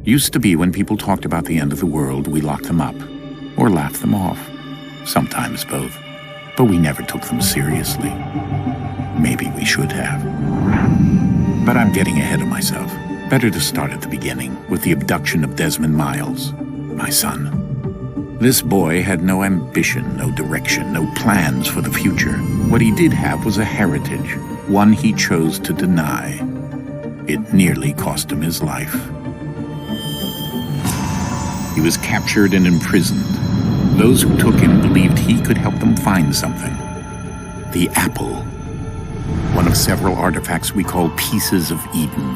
Used to be when people talked about the end of the world, we locked them up, or laughed them off. Sometimes both. But we never took them seriously. Maybe we should have. But I'm getting ahead of myself. Better to start at the beginning, with the abduction of Desmond Miles, my son. This boy had no ambition, no direction, no plans for the future. What he did have was a heritage, one he chose to deny. It nearly cost him his life. He was captured and imprisoned. Those who took him believed he could help them find something. The apple. One of several artifacts we call pieces of Eden.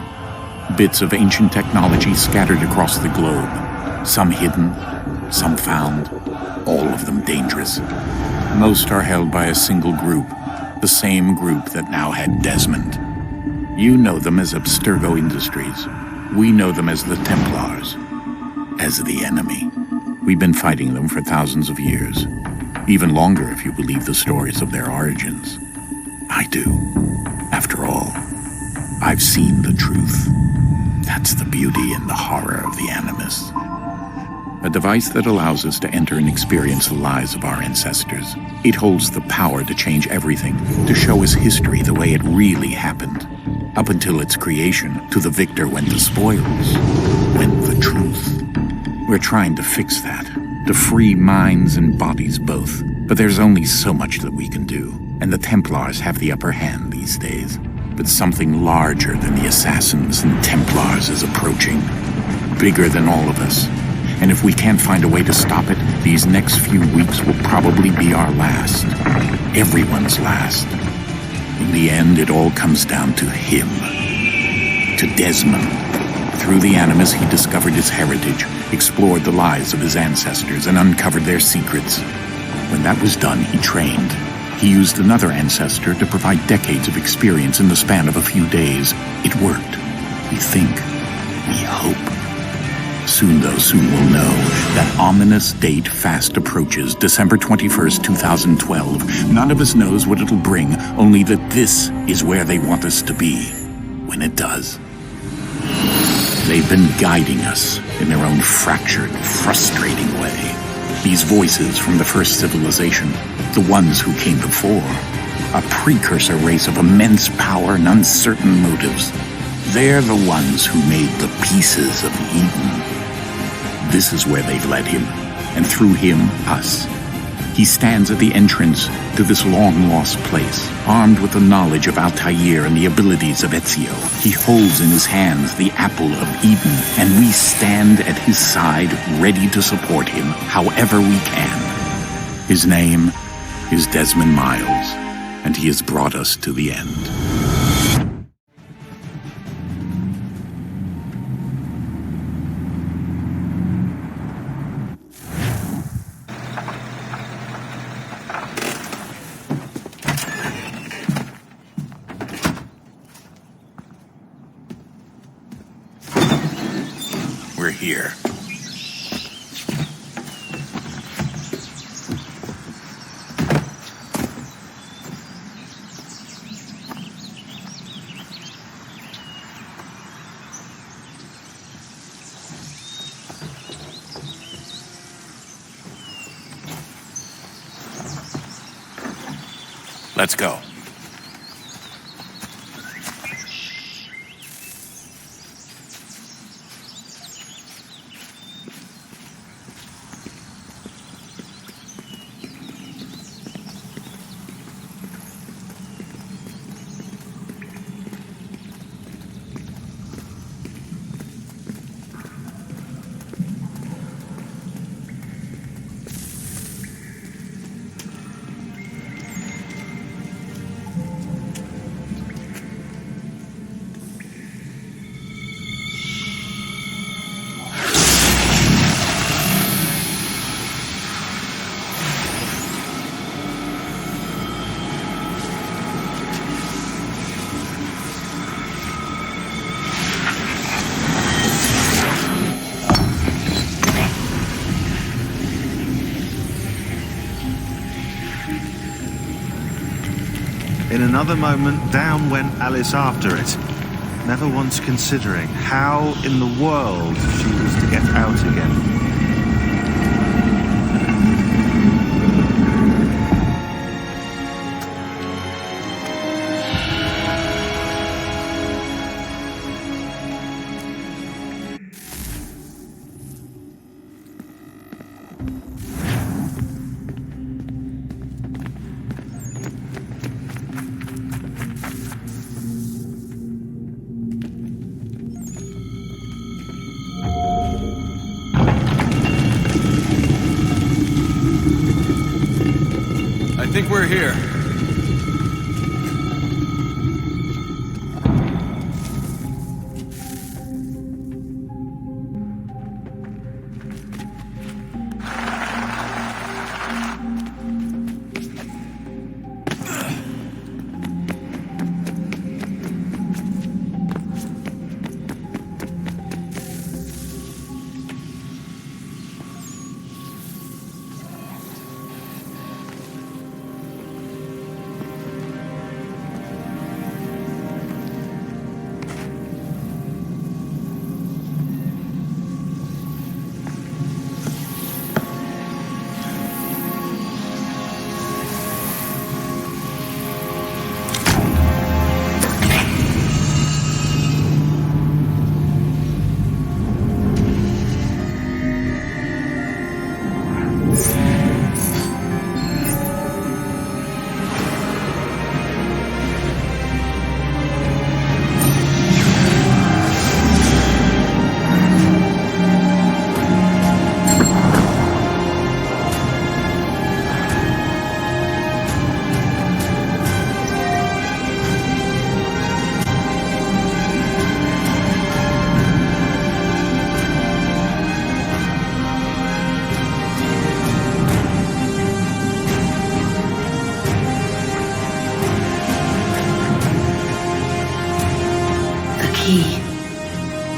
Bits of ancient technology scattered across the globe. Some hidden, some found, all of them dangerous. Most are held by a single group, the same group that now had Desmond. You know them as Abstergo Industries. We know them as the Templars, as the enemy. We've been fighting them for thousands of years, even longer if you believe the stories of their origins. I do. After all, I've seen the truth. That's the beauty and the horror of the Animus. A device that allows us to enter and experience the lives of our ancestors. It holds the power to change everything, to show us history the way it really happened. Up until its creation, to the victor went the spoils, went the truth. We're trying to fix that, to free minds and bodies both. But there's only so much that we can do, and the Templars have the upper hand these days. But something larger than the Assassins and Templars is approaching, bigger than all of us. And if we can't find a way to stop it, these next few weeks will probably be our last. Everyone's last. In the end, it all comes down to him. To Desmond. Through the Animus, he discovered his heritage, explored the lives of his ancestors, and uncovered their secrets. When that was done, he trained. He used another ancestor to provide decades of experience in the span of a few days. It worked. We think. We hope. Soon we'll know. That ominous date fast approaches, December 21st, 2012. None of us knows what it'll bring, only that this is where they want us to be, when it does. They've been guiding us in their own fractured, frustrating way. These voices from the first civilization, the ones who came before, a precursor race of immense power and uncertain motives. They're the ones who made the pieces of Eden. This is where they've led him, and through him, us. He stands at the entrance to this long-lost place, armed with the knowledge of Altair and the abilities of Ezio. He holds in his hands the apple of Eden, and we stand at his side, ready to support him however we can. His name is Desmond Miles, and he has brought us to the end. We're here. Let's go. In another moment, down went Alice after it, never once considering how in the world she was get out again. I think we're here.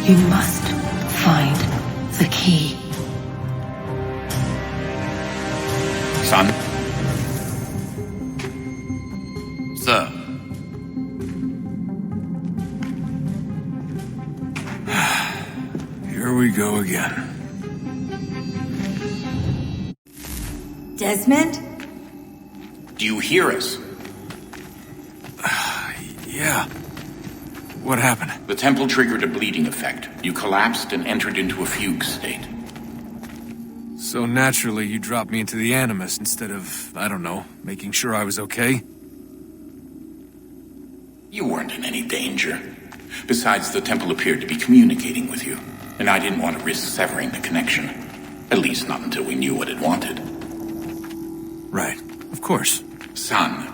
You must find the key. Son? Sir. Here we go again. Desmond? Do you hear us? Yeah. What happened? The temple triggered a bleeding effect. You collapsed and entered into a fugue state. So naturally, you dropped me into the Animus instead of, I don't know, making sure I was okay? You weren't in any danger. Besides, the temple appeared to be communicating with you, and I didn't want to risk severing the connection. At least not until we knew what it wanted. Right. Of course. Son,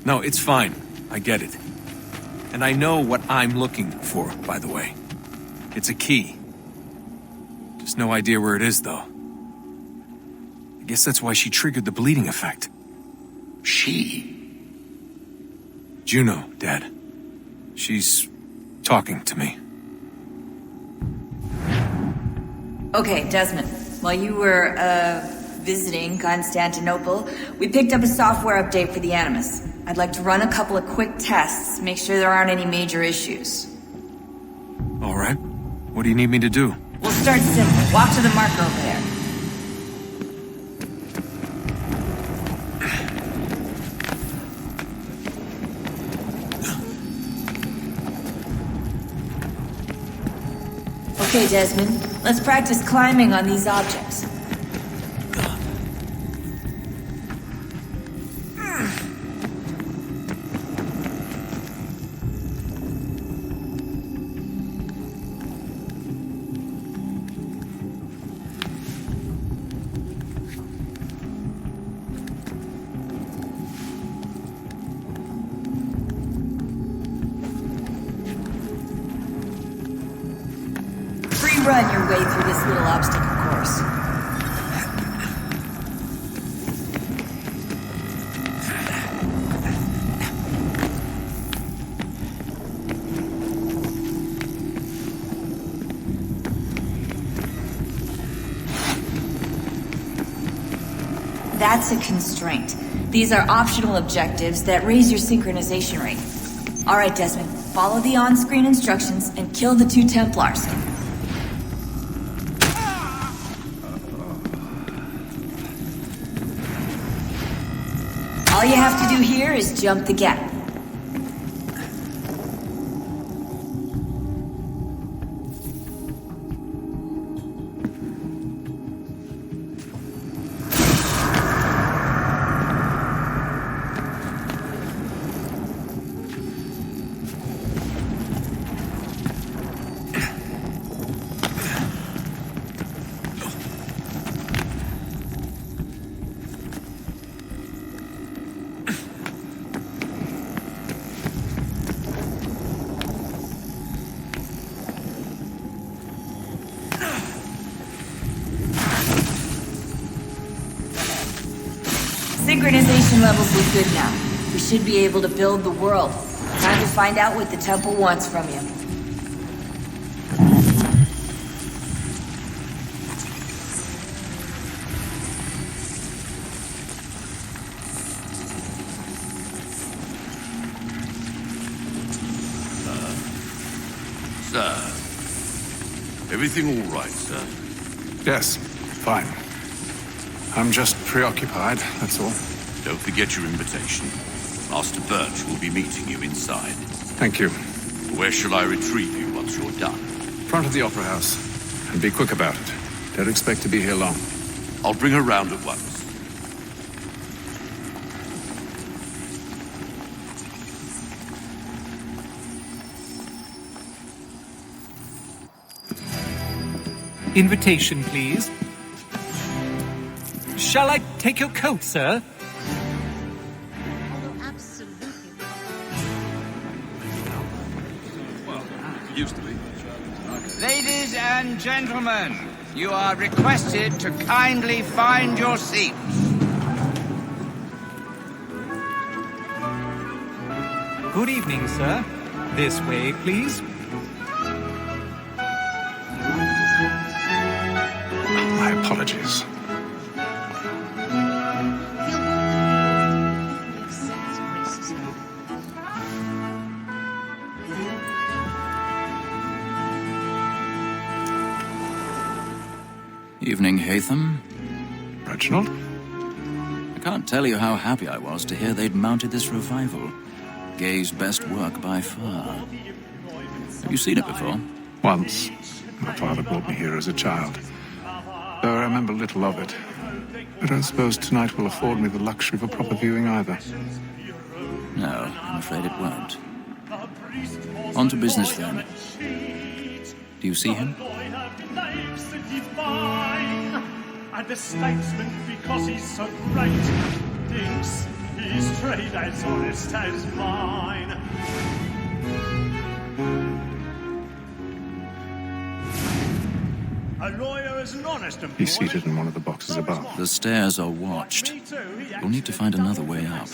No, it's fine. I get it. And I know what I'm looking for, by the way. It's a key. Just no idea where it is, though. I guess that's why she triggered the bleeding effect. She? Juno, Dad. She's talking to me. Okay, Desmond. While you were, visiting Constantinople, we picked up a software update for the Animus. I'd like to run a couple of quick tests, make sure there aren't any major issues. All right. What do you need me to do? We'll start simple. Walk to the marker over there. Okay, Desmond. Let's practice climbing on these objects. Run your way through this little obstacle course. That's a constraint. These are optional objectives that raise your synchronization rate. All right, Desmond, follow the on-screen instructions and kill the 2 Templars. All you have to do here is jump the gap. Synchronization levels look good now. We should be able to build the world. Time to find out what the temple wants from you. Sir. Everything all right, sir? Yes, fine. I'm just preoccupied, that's all. Don't forget your invitation. Master Birch will be meeting you inside. Thank you. Where shall I retrieve you once you're done? Front of the Opera House. And be quick about it. Don't expect to be here long. I'll bring her round at once. Invitation, please. Shall I take your coat, sir? Ladies and gentlemen, you are requested to kindly find your seats. Good evening, sir. This way, please. My apologies. Evening, Hatham. Reginald? I can't tell you how happy I was to hear they'd mounted this revival. Gay's best work by far. Have you seen it before? Once. My father brought me here as a child. Though I remember little of it. I don't suppose tonight will afford me the luxury of a proper viewing either. No, I'm afraid it won't. On to business then. Do you see him? And the statesman, because he's so great, thinks his trade as honest as mine. A lawyer is an honest employee. He's seated in one of the boxes above. The stairs are watched. You'll need to find another way up.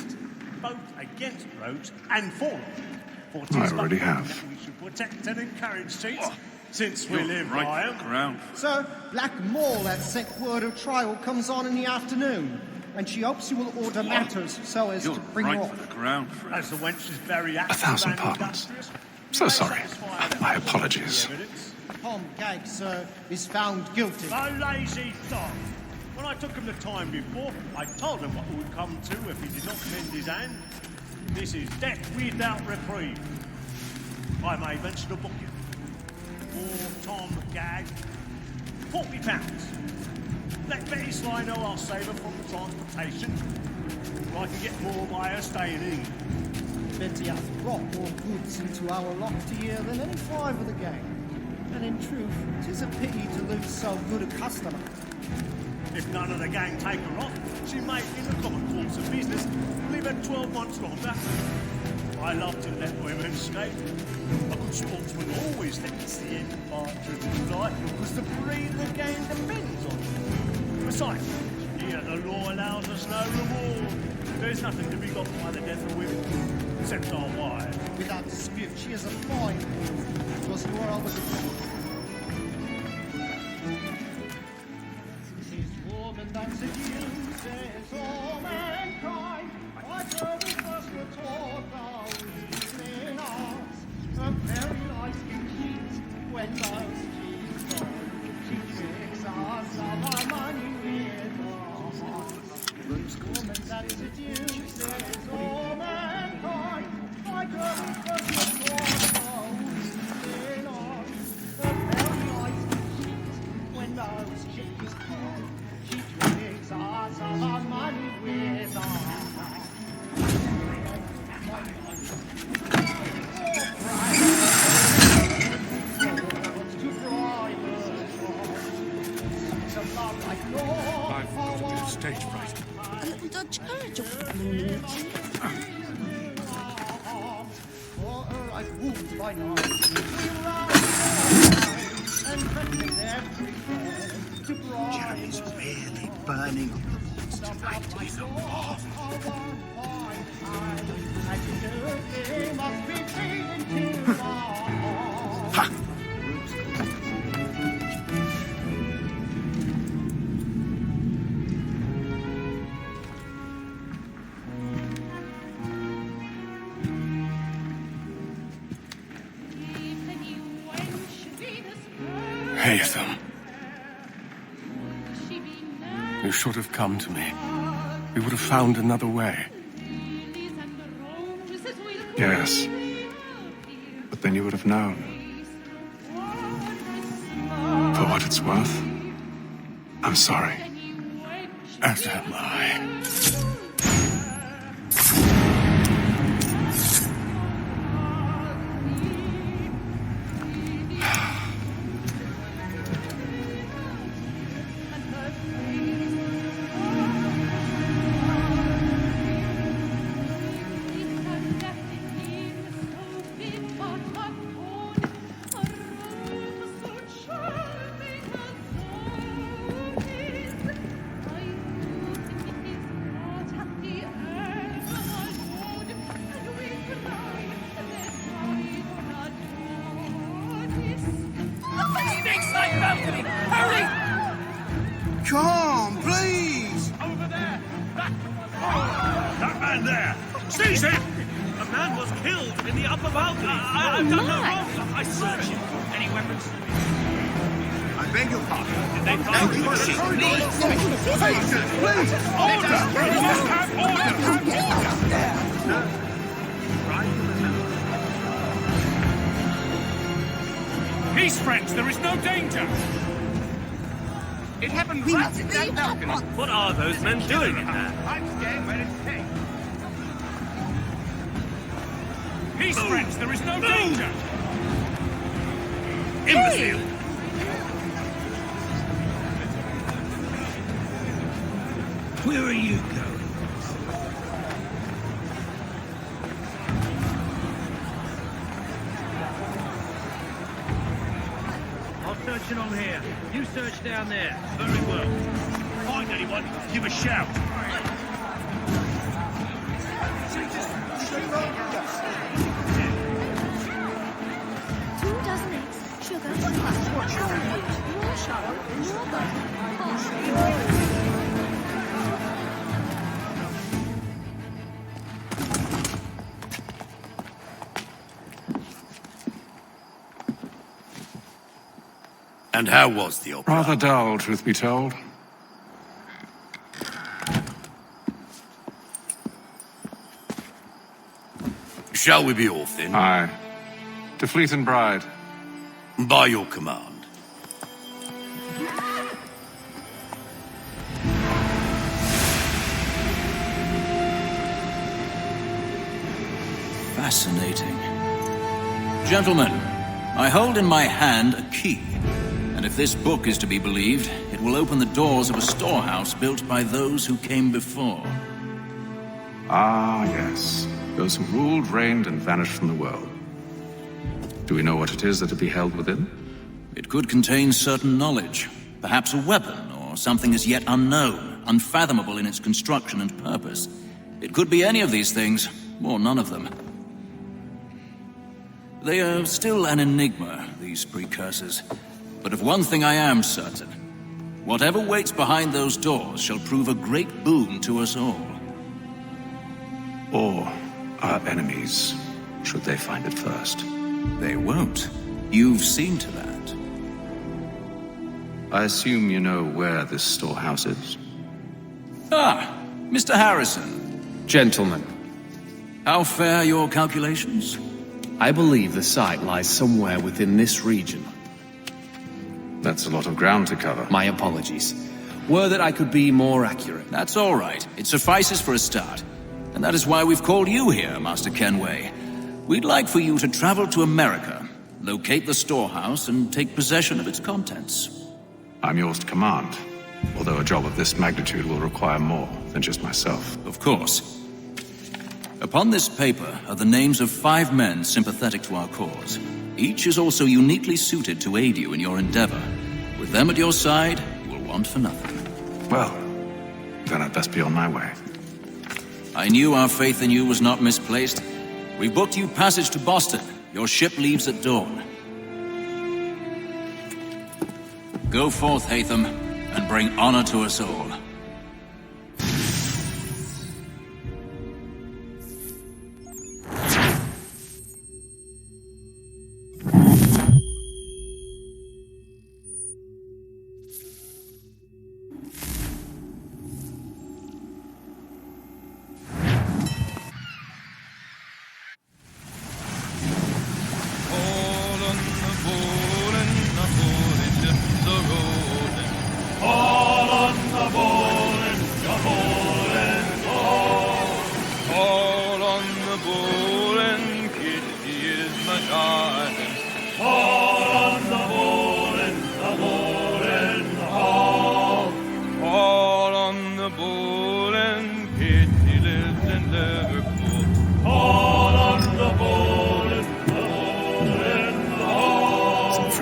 Both against roads and for them. I already have. We should protect and encourage seats. Since we live by 'em. So, Blackmore, that sick word of trial comes on in the afternoon, and she hopes you will order matters so as to bring off. As the wench is very active 1,000 and pardons. industrious, So sorry. My apologies. Tom Gag, sir, is found guilty. A lazy dog. When I took him the time before, I told him what it would come to if he did not mend his hand. This is death without reprieve. I may venture to book you. For Tom Gag, £40. Let Betty Sly know I'll save her from the transportation. Or I can get more by her staying in. Betty hath brought more goods into our locked here than any five of the gang. And in truth, 'tis a pity to lose so good a customer. If none of the gang take her off, she may, in the common course of business, leave her 12 months longer. I love to let women escape. A good sportsman always lets the end partridge fly, because the breed of the game depends on it. Besides, here the law allows us no reward. There's nothing to be got by the death of women, except our wives. Without dispute, she is a fine woman. 'Twas your always a woman that seduces all mankind. I heard we first were taught our evening arts. Her very life can cheat when those cheats fall. She tricks us of our money with our hearts. Woman that is seduces I've got a bit of stage fright. A little Dutch courage. Jeremy's really burning on the walls tonight with a warmth. Haytham. You should have come to me. We would have found another way. Yes. But then you would have known. For what it's worth, I'm sorry. As am I. Come, please! Over there! That man there! Seize him! A man was killed in the upper balcony. I've done no wrong. I searched him. Any weapons? I beg your pardon. Did they find you? Patience, please! Order! You must have order! Peace, friends. There is no danger. It happened right in that balcony. What are those men doing in there? I'm staying where it's safe. Peace, friends. There is no danger. Imbecile. Where are you going? I'll search along here. You search down there. Very well. Find anyone, give a shout. And how was the opera? Rather dull, truth be told. Shall we be off then? Aye. To Fleet and Bride. By your command. Fascinating. Gentlemen, I hold in my hand a key. And if this book is to be believed, it will open the doors of a storehouse built by those who came before. Ah, yes. Those who ruled, reigned, and vanished from the world. Do we know what it is that to be held within? It could contain certain knowledge, perhaps a weapon, or something as yet unknown, unfathomable in its construction and purpose. It could be any of these things, or none of them. They are still an enigma, these precursors. But of one thing I am certain. Whatever waits behind those doors shall prove a great boon to us all. Or our enemies, should they find it first. They won't. You've seen to that. I assume you know where this storehouse is? Ah, Mr. Harrison. Gentlemen, How fare your calculations? I believe the site lies somewhere within this region. That's a lot of ground to cover. My apologies. Were that I could be more accurate. That's all right. It suffices for a start. And that is why we've called you here, Master Kenway. We'd like for you to travel to America, locate the storehouse, and take possession of its contents. I'm yours to command. Although a job of this magnitude will require more than just myself. Of course. Upon this paper are the names of 5 men sympathetic to our cause. Each is also uniquely suited to aid you in your endeavor. With them at your side, you will want for nothing. Well, then I'd best be on my way. I knew our faith in you was not misplaced. We booked you passage to Boston. Your ship leaves at dawn. Go forth, Hatham, and bring honor to us all.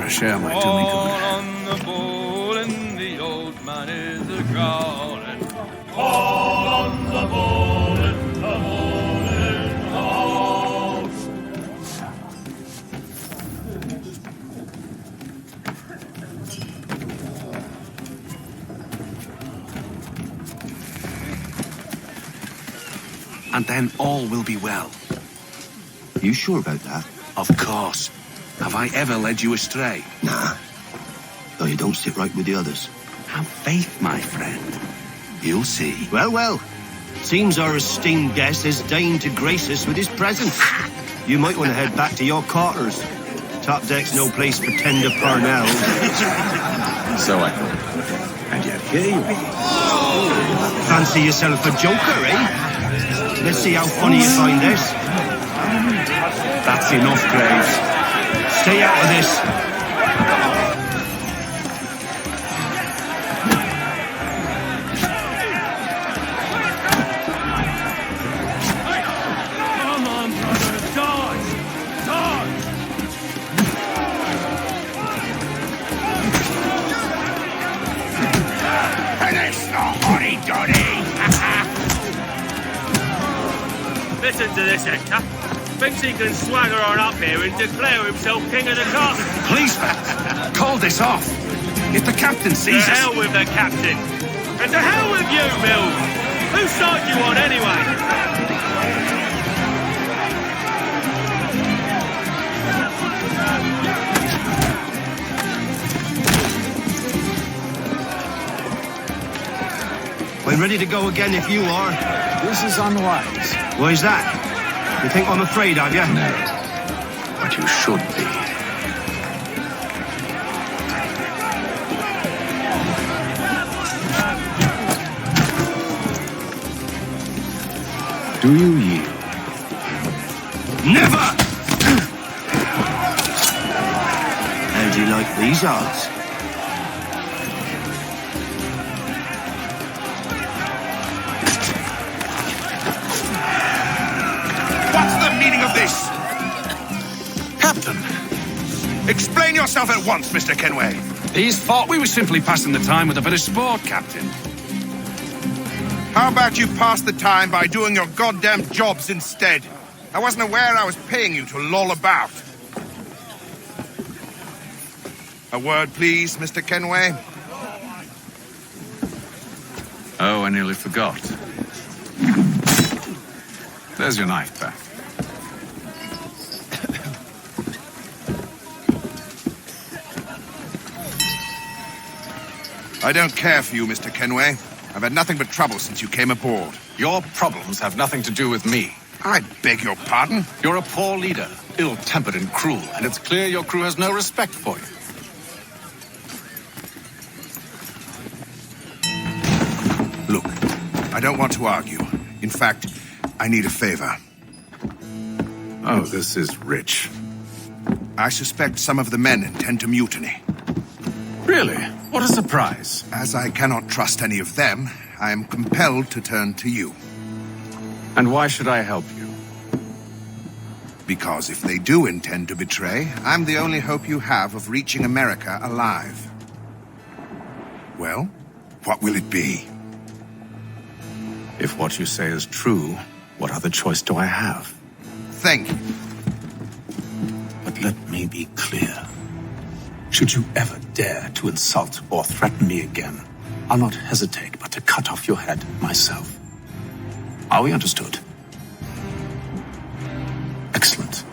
Share my do me good. On the bowl and the old man is a growling. All on the bowl and the bowl in the house. And then all will be well. You sure about that? Of course. Have I ever led you astray? Nah. Though you don't sit right with the others. Have faith, my friend. You'll see. Well, well. Seems our esteemed guest has deigned to grace us with his presence. You might want to head back to your quarters. Top deck's no place for tender parnells. So I thought. And yet here you be. Fancy yourself a joker, eh? Let's see how funny you find this. That's enough, Graves. Stay out of this. Come on, brother, dodge! Dodge! Finish the hotty-dotty! Listen to this, Hector. Thinks he can swagger on up here and declare himself king of the castle. Please, call this off. If the captain sees us... To hell with the captain. And to hell with you, Mills. Whose side you on, anyway? We're ready to go again if you are. This is unwise. Why's that? You think I'm afraid of you? No. But you should be. Do you yield? Never! How do you like these odds? Captain! Explain yourself at once, Mr. Kenway. He's thought we were simply passing the time with a bit of sport, Captain. How about you pass the time by doing your goddamn jobs instead? I wasn't aware I was paying you to loll about. A word, please, Mr. Kenway. Oh, I nearly forgot. There's your knife back. I don't care for you, Mr. Kenway. I've had nothing but trouble since you came aboard. Your problems have nothing to do with me. I beg your pardon? You're a poor leader, ill-tempered and cruel, and it's clear your crew has no respect for you. Look, I don't want to argue. In fact, I need a favor. Oh, this is rich. I suspect some of the men intend to mutiny. Really? What a surprise. As I cannot trust any of them, I am compelled to turn to you. And why should I help you? Because if they do intend to betray, I'm the only hope you have of reaching America alive. Well, what will it be? If what you say is true, what other choice do I have? Thank you. But let me be clear. Should you ever dare to insult or threaten me again, I'll not hesitate but to cut off your head myself. Are we understood? Excellent.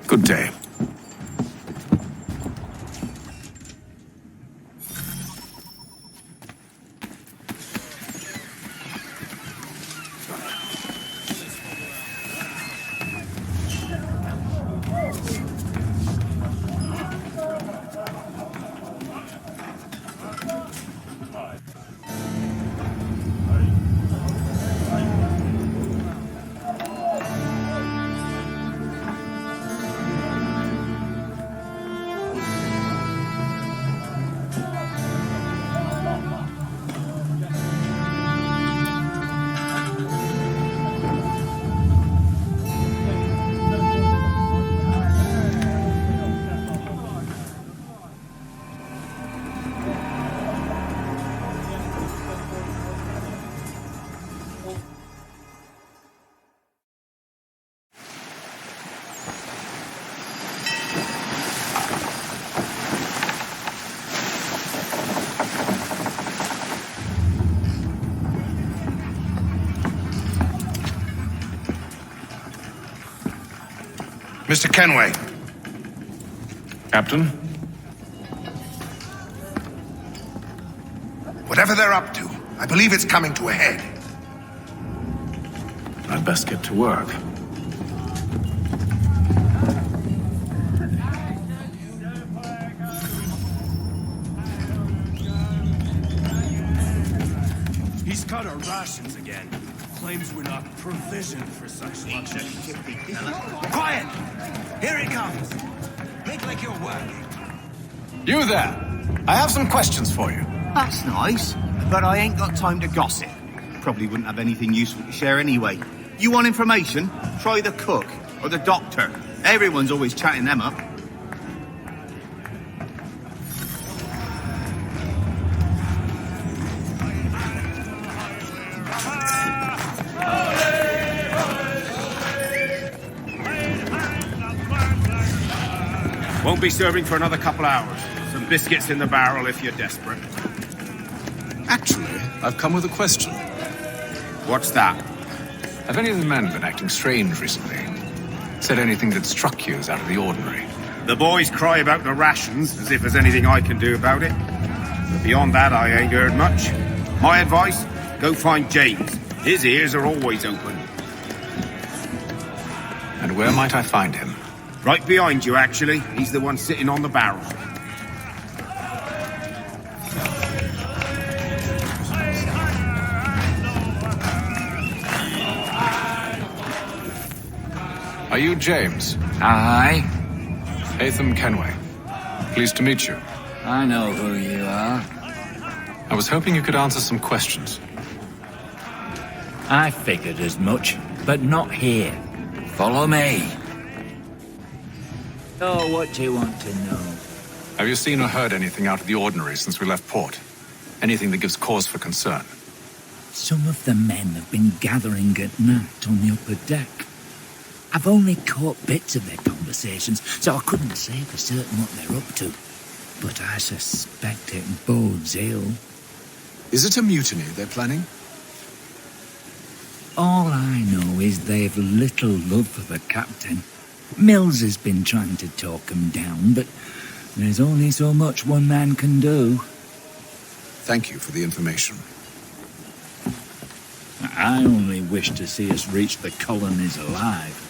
Good day. Mr. Kenway. Captain? Whatever they're up to, I believe it's coming to a head. I'd best get to work. He's cut our rations again. Claims we're not provisioned for such luxury. Quiet! Here he comes. Make like you're working. You there! I have some questions for you. That's nice, but I ain't got time to gossip. Probably wouldn't have anything useful to share anyway. You want information? Try the cook or the doctor. Everyone's always chatting them up. Won't be serving for another couple hours. Some biscuits in the barrel if you're desperate. Actually, I've come with a question. What's that? Have any of the men been acting strange recently? Said anything that struck you as out of the ordinary? The boys cry about the rations, as if there's anything I can do about it. But beyond that, I ain't heard much. My advice, go find James. His ears are always open. And where might I find him? Right behind you, actually. He's the one sitting on the barrel. Are you James? Aye. Atham Kenway. Pleased to meet you. I know who you are. I was hoping you could answer some questions. I figured as much, but not here. Follow me. Oh, what do you want to know? Have you seen or heard anything out of the ordinary since we left port? Anything that gives cause for concern? Some of the men have been gathering at night on the upper deck. I've only caught bits of their conversations, so I couldn't say for certain what they're up to. But I suspect it bodes ill. Is it a mutiny they're planning? All I know is they've little love for the captain. Mills has been trying to talk him down, but there's only so much one man can do. Thank you for the information. I only wish to see us reach the colonies alive.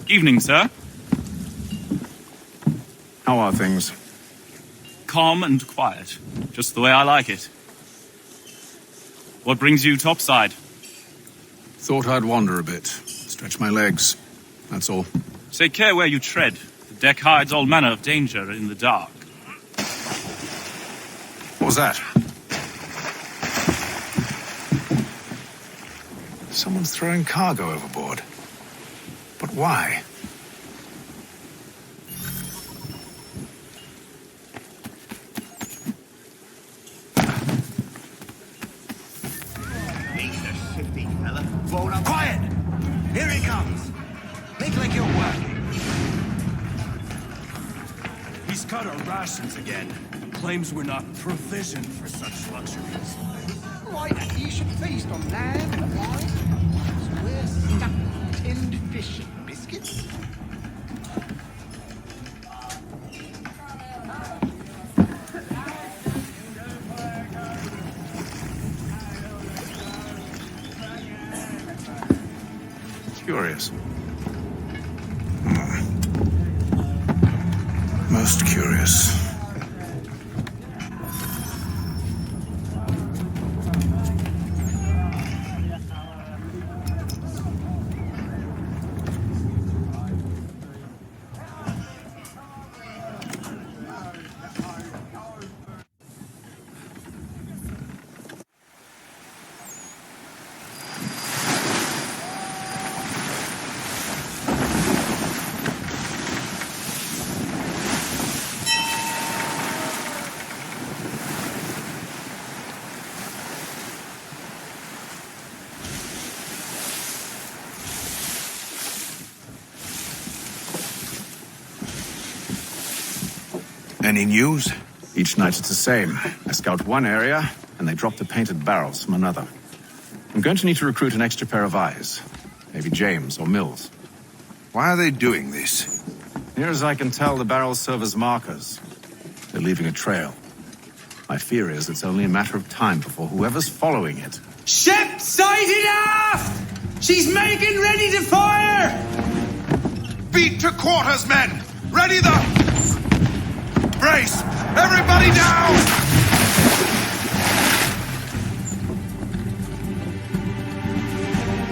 Evening, sir. How are things? Calm and quiet. Just the way I like it. What brings you topside? Thought I'd wander a bit. Stretch my legs. That's all. Take care where you tread. The deck hides all manner of danger in the dark. What was that? Someone's throwing cargo overboard. But why? He's a shifty fella. Roll up. Quiet! Here he comes. Make like you're working. He's cut our rations again. Claims we're not provisioned for such luxuries. Right, you should feast on lamb and wine. We're stuck with tinned fish and biscuits. Curious. Most curious. Any news? Each night it's the same. I scout one area, and they drop the painted barrels from another. I'm going to need to recruit an extra pair of eyes. Maybe James or Mills. Why are they doing this? Near as I can tell, the barrels serve as markers. They're leaving a trail. My fear is it's only a matter of time before whoever's following it... Ship sighted aft! She's making ready to fire! Beat to quarters, men! Ready the... Brace! Everybody down!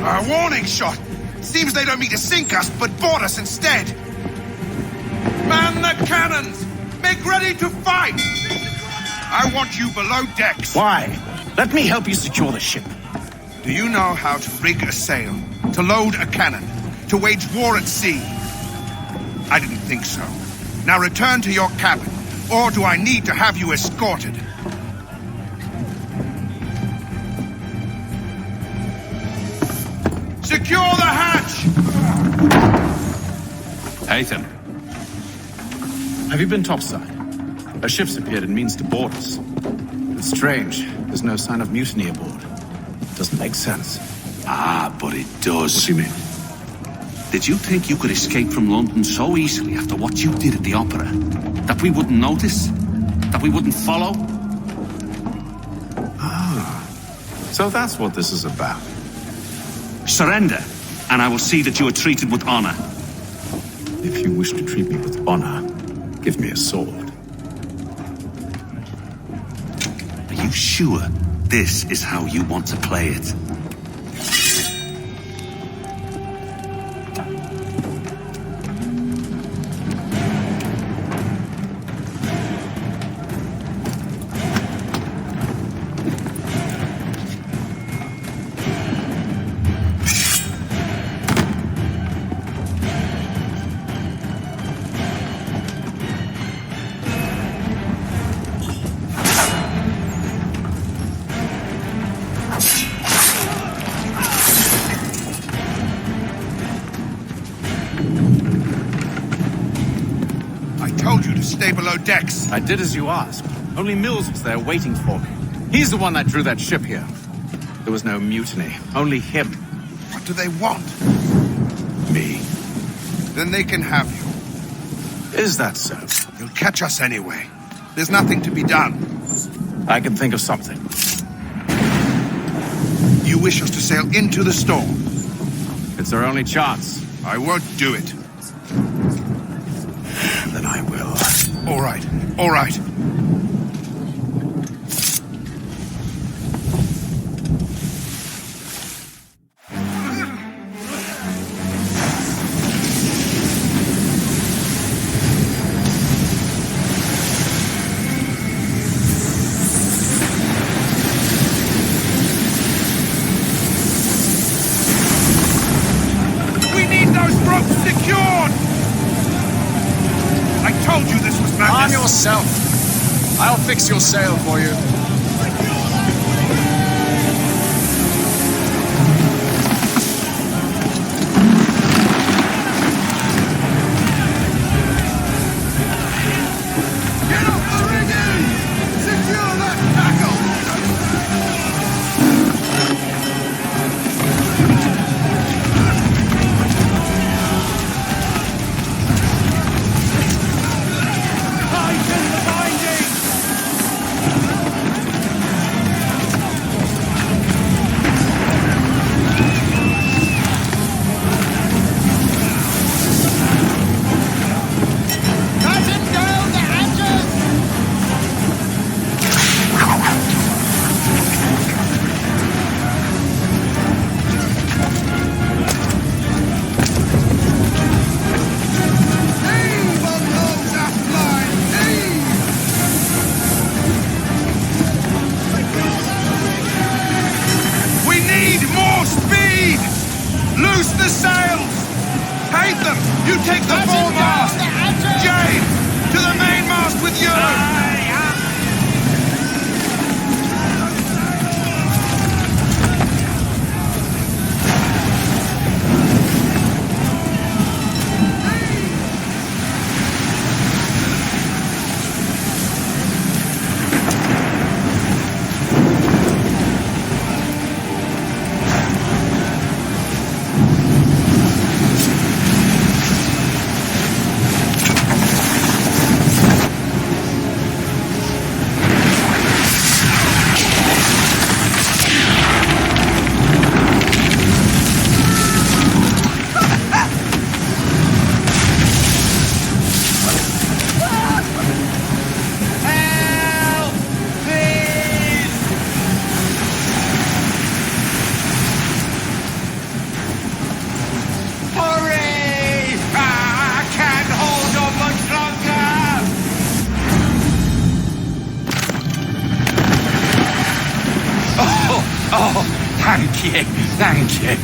A warning shot! Seems they don't mean to sink us, but board us instead! Man the cannons! Make ready to fight! I want you below decks! Why? Let me help you secure the ship. Do you know how to rig a sail? To load a cannon? To wage war at sea? I didn't think so. Now return to your cabin. Or do I need to have you escorted? Secure the hatch! Haytham. Have you been topside? A ship's appeared and means to board us. It's strange. There's no sign of mutiny aboard. Doesn't make sense. Ah, but it does. What do you mean? Did you think you could escape from London so easily after what you did at the opera? That we wouldn't notice? That we wouldn't follow? Ah. So that's what this is about. Surrender, and I will see that you are treated with honor. If you wish to treat me with honor, give me a sword. Are you sure this is how you want to play it? Stay below decks. I did as you asked. Only Mills was there waiting for me. He's the one that drew that ship here. There was no mutiny, only him. What do they want? Me. Then they can have you. Is that so? They'll catch us anyway. There's nothing to be done. I can think of something. You wish us to sail into the storm? It's our only chance. I won't do it. Then I will. All right, all right. Arm yourself. I'll fix your sail for you. Get off the rigging! Secure that tackle! Loose the sails! Haytham, you take the foremast! Jane, to the mainmast with you! Thank you.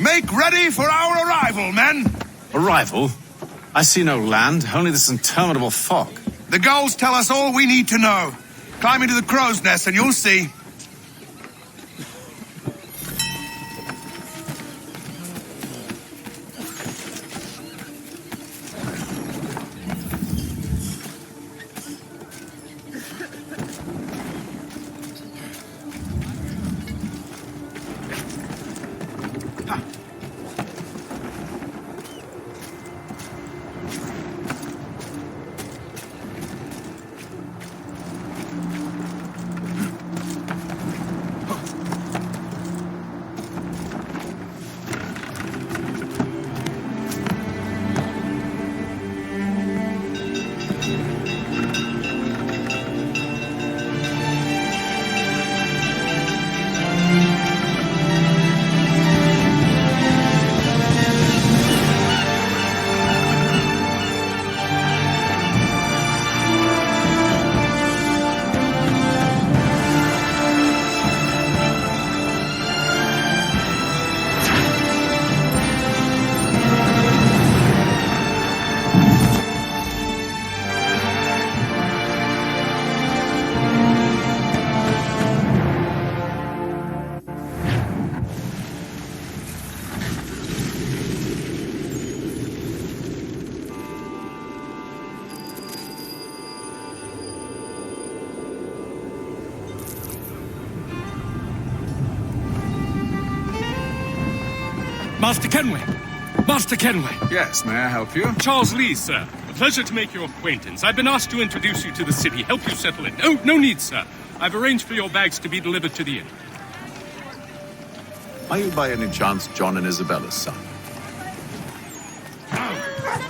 Make ready for our arrival, men! Arrival? I see no land, only this interminable fog. The gulls tell us all we need to know. Climb into the crow's nest and you'll see. Master Kenway! Master Kenway! Yes, may I help you? Charles Lee, sir. A pleasure to make your acquaintance. I've been asked to introduce you to the city, help you settle in. No need, sir. I've arranged for your bags to be delivered to the inn. Are you by any chance John and Isabella's son?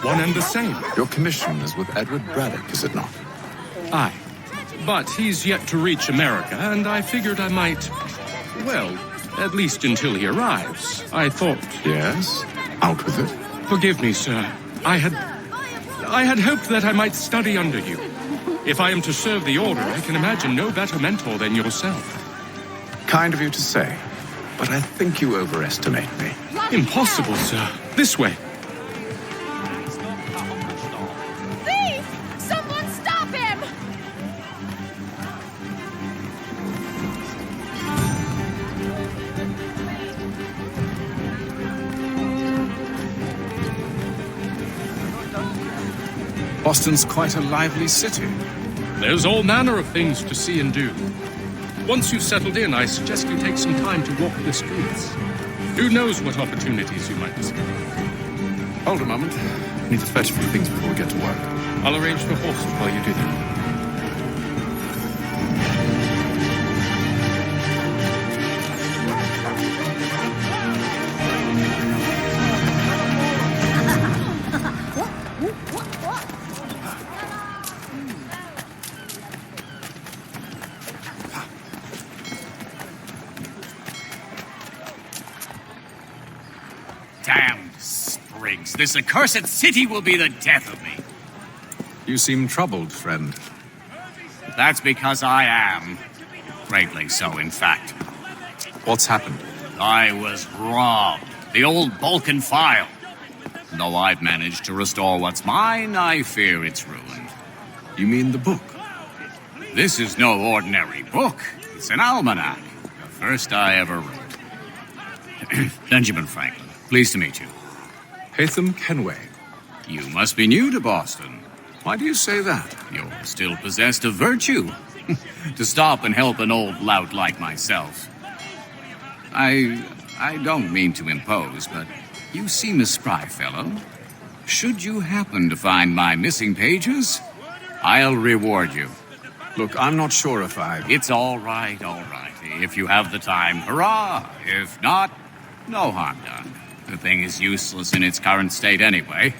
One and the same. Your commission is with Edward Braddock, is it not? Aye. But he's yet to reach America, and I figured I might... Well, at least until he arrives, I thought... Yes? Out with it. Forgive me, sir. I had hoped that I might study under you. If I am to serve the Order, I can imagine no better mentor than yourself. Kind of you to say, but I think you overestimate me. Impossible, sir. This way. Thief! Someone stop him! Boston's quite a lively city. There's all manner of things to see and do. Once you've settled in, I suggest you take some time to walk the streets. Who knows what opportunities you might discover. Hold a moment. I need to fetch a few things before we get to work. I'll arrange for horses while you do that. Damned sprigs. This accursed city will be the death of me. You seem troubled, friend. That's because I am. Greatly so, in fact. What's happened? I was robbed. The old Balkan file. Though I've managed to restore what's mine, I fear it's ruined. You mean the book? This is no ordinary book. It's an almanac. The first I ever wrote. Benjamin Franklin. Pleased to meet you. Haytham Kenway. You must be new to Boston. Why do you say that? You're still possessed of virtue. To stop and help an old lout like myself. I don't mean to impose, but you seem a spry fellow. Should you happen to find my missing pages, I'll reward you. Look, I'm not sure if I... It's all right, all right. If you have the time, hurrah! If not, no harm done. The thing is useless in its current state anyway.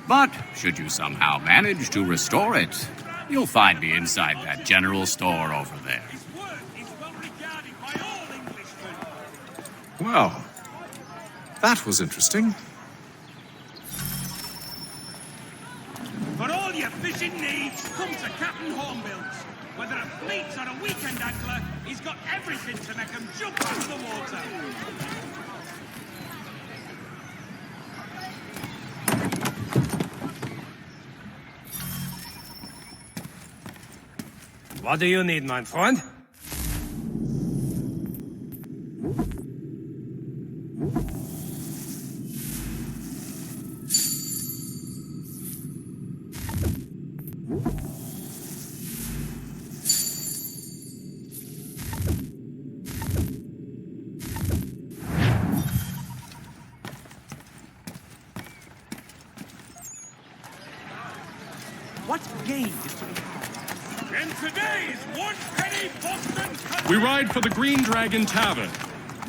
But should you somehow manage to restore it, you'll find me inside that general store over there. Well, that was interesting. For all your fishing needs, come to Captain Hornbill's. Whether a fleet or a weekend angler, he's got everything to make him jump out of the water. What do you need, my friend? What gain is to be had? In today's one-penny Boston... We ride for the Green Dragon Tavern.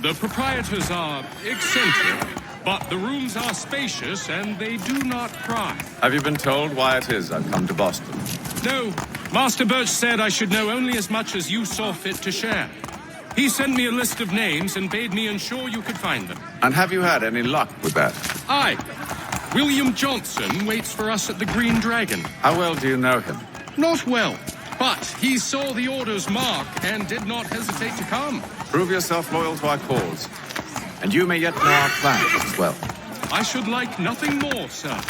The proprietors are eccentric, but the rooms are spacious and they do not pry. Have you been told why it is I've come to Boston? No, Master Birch said I should know only as much as you saw fit to share. He sent me a list of names and bade me ensure you could find them. And have you had any luck with that? Aye. William Johnson waits for us at the Green Dragon. How well do you know him? Not well, but he saw the order's mark and did not hesitate to come. Prove yourself loyal to our cause, and you may yet know our plans as well. I should like nothing more, sir.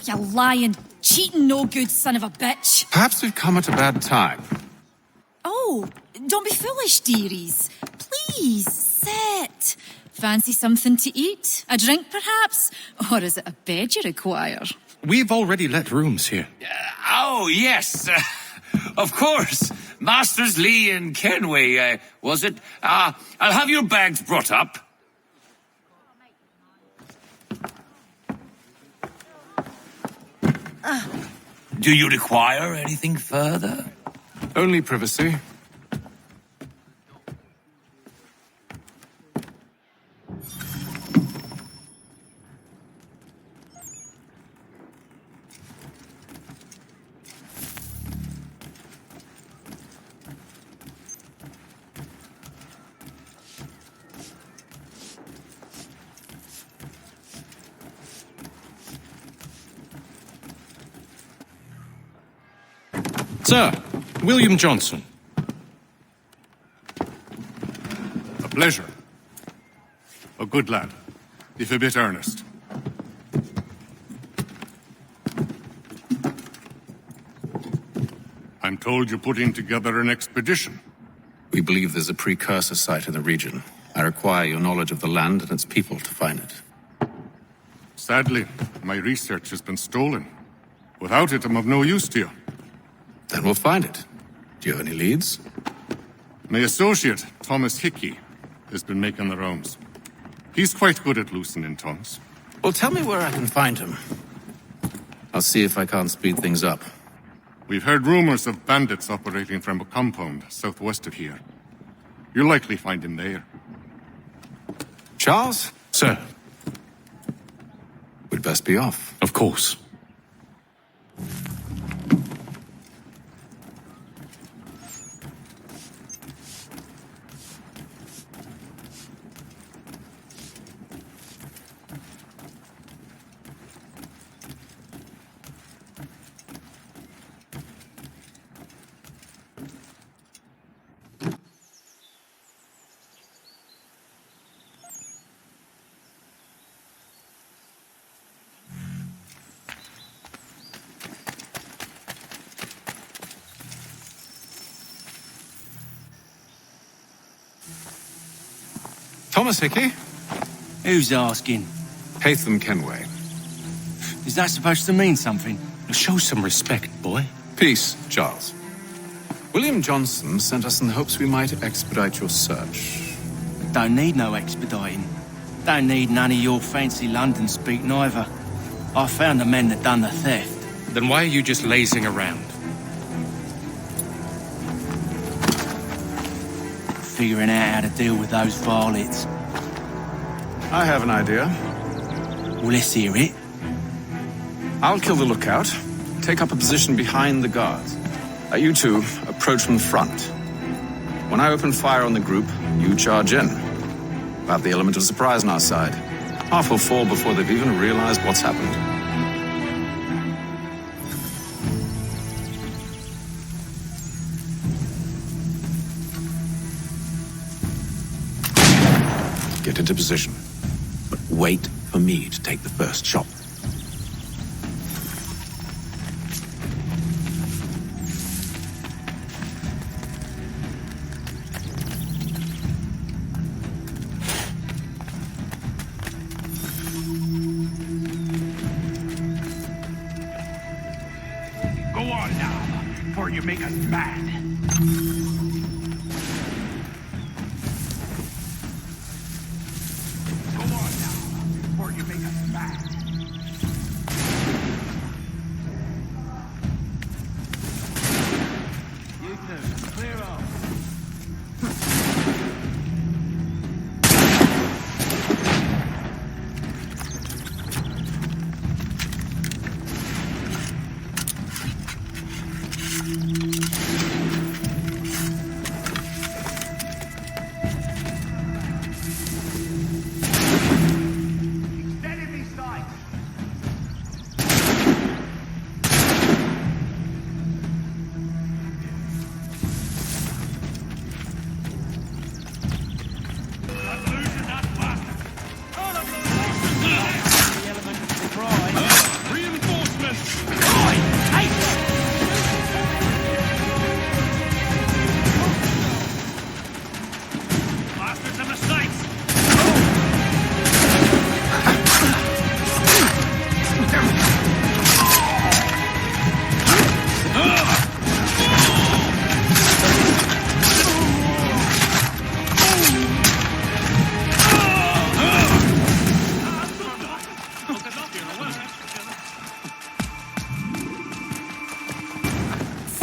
You lying, cheating, no good son of a bitch. Perhaps we've come at a bad time. Oh, don't be foolish, dearies. Please, sit. Fancy something to eat? A drink, perhaps? Or is it a bed you require? We've already let rooms here. Oh, yes. Of course. Masters Lee and Kenway, was it? I'll have your bags brought up. Do you require anything further? Only privacy. Sir, William Johnson. A pleasure. A good lad, if a bit earnest. I'm told you're putting together an expedition. We believe there's a precursor site in the region. I require your knowledge of the land and its people to find it. Sadly, my research has been stolen. Without it, I'm of no use to you. Then we'll find it. Do you have any leads? My associate, Thomas Hickey, has been making the rounds. He's quite good at loosening tongues. Well, tell me where I can find him. I'll see if I can't speed things up. We've heard rumors of bandits operating from a compound southwest of here. You'll likely find him there. Charles? Sir. We'd best be off. Of course. Thomas Hickey? Who's asking? Haytham Kenway. Is that supposed to mean something? Show some respect, boy. Peace, Charles. William Johnson sent us in the hopes we might expedite your search. Don't need no expediting. Don't need none of your fancy London speak neither. I found the men that done the theft. Then why are you just lazing around? Figuring out how to deal with those varlets. I have an idea. Well, let's hear it. I'll kill the lookout, take up a position behind the guards. You two approach from the front. When I open fire on the group, you charge in. We'll have the element of surprise on our side. Half will fall before they've even realized what's happened. Get into position. But wait for me to take the first shot. Go on now, before you make us mad.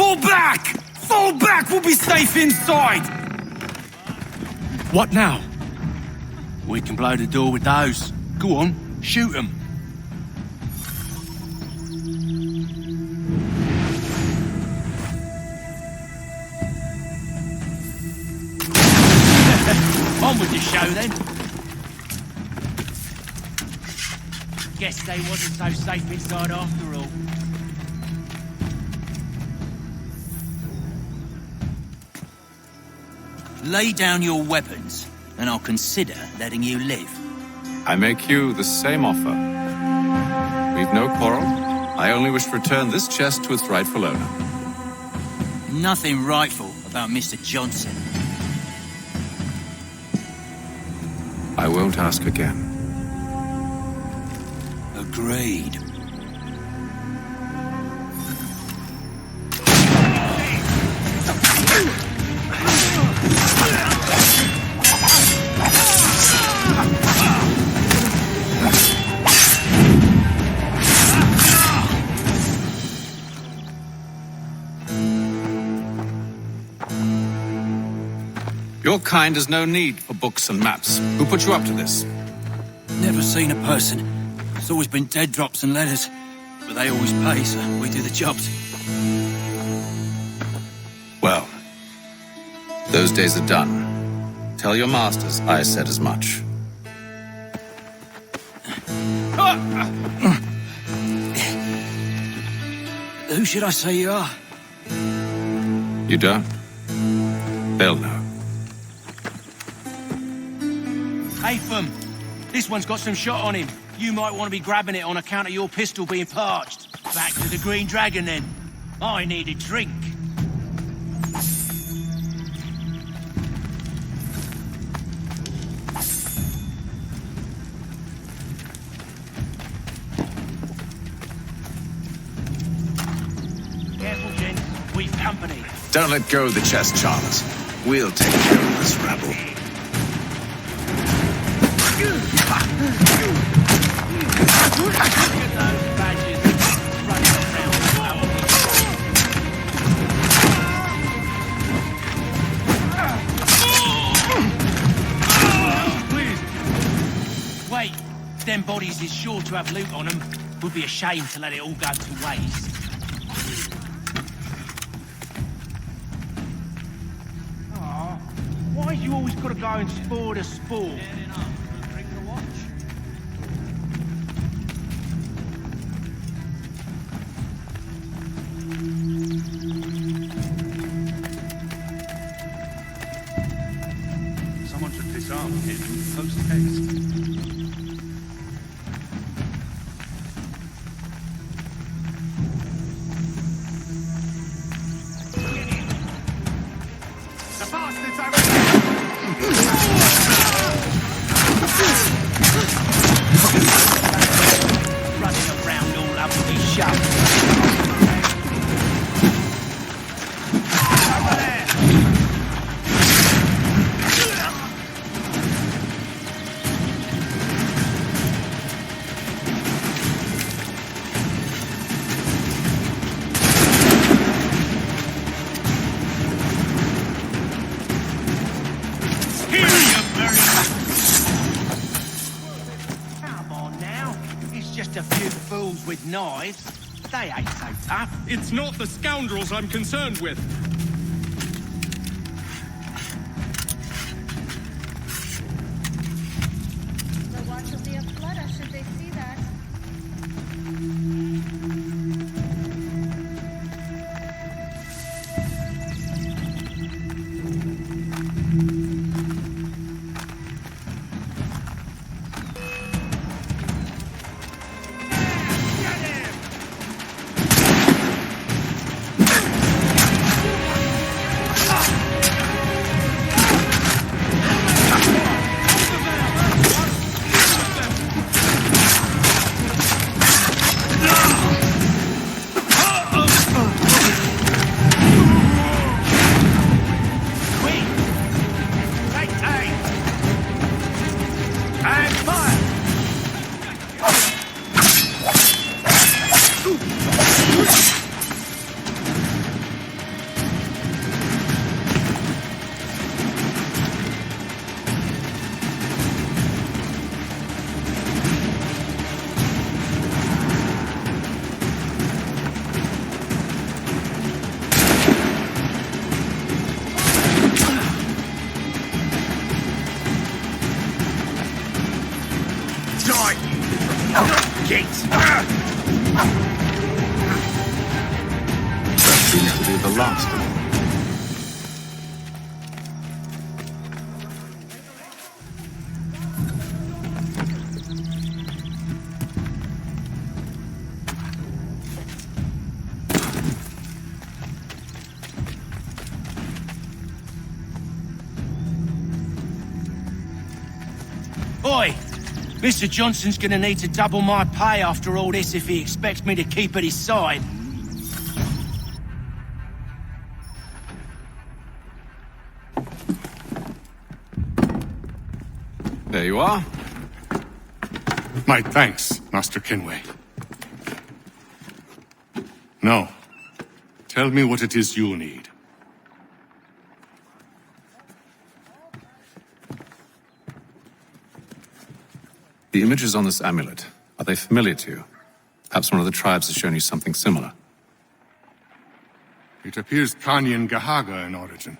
Fall back! Fall back! We'll be safe inside! What now? We can blow the door with those. Go on, shoot them. On with the show then. Guess they wasn't so safe inside after all. Lay down your weapons, and I'll consider letting you live. I make you the same offer. We've no quarrel. I only wish to return this chest to its rightful owner. Nothing rightful about Mr. Johnson. I won't ask again. Agreed. Your kind has no need for books and maps. Who put you up to this? Never seen a person. It's always been dead drops and letters. But they always pay, so we do the jobs. Well, those days are done. Tell your masters I said as much. Who should I say you are? You don't? They'll know. Hey, Fum. This one's got some shot on him. You might want to be grabbing it on account of your pistol being parched. Back to the Green Dragon, then. I need a drink. Careful, gents. We've company. Don't let go of the chest, Charles. We'll take care of this rebel. Wait, them bodies is sure to have loot on them. Would be a shame to let it all go to waste. Aw, why you always got to go and spoil the sport? Someone should disarm him post haste. The bastard's Running around all up with his shove. Come on now. It's just a few fools with knives. They ain't so tough. It's not the scoundrels I'm concerned with. The watch will be a flutter should they see that. it! That seems to be the last of them. Oi! Mr. Johnson's gonna need to double my pay after all this if he expects me to keep at his side. There you are. My thanks, Master Kenway. Now, tell me what it is you'll need. The images on this amulet, are they familiar to you? Perhaps one of the tribes has shown you something similar. It appears Kanyan Gahaga in origin.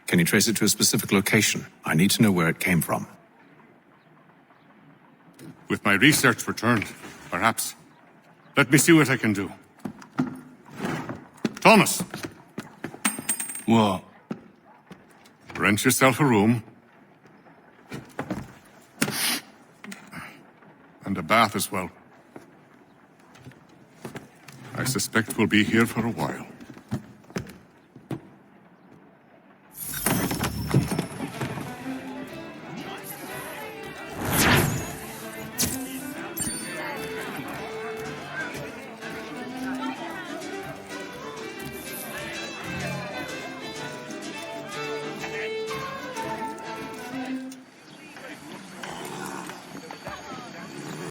Can you trace it to a specific location? I need to know where it came from. With my research returned, perhaps. Let me see what I can do. Thomas! What? Rent yourself a room. And a bath as well. I suspect we'll be here for a while.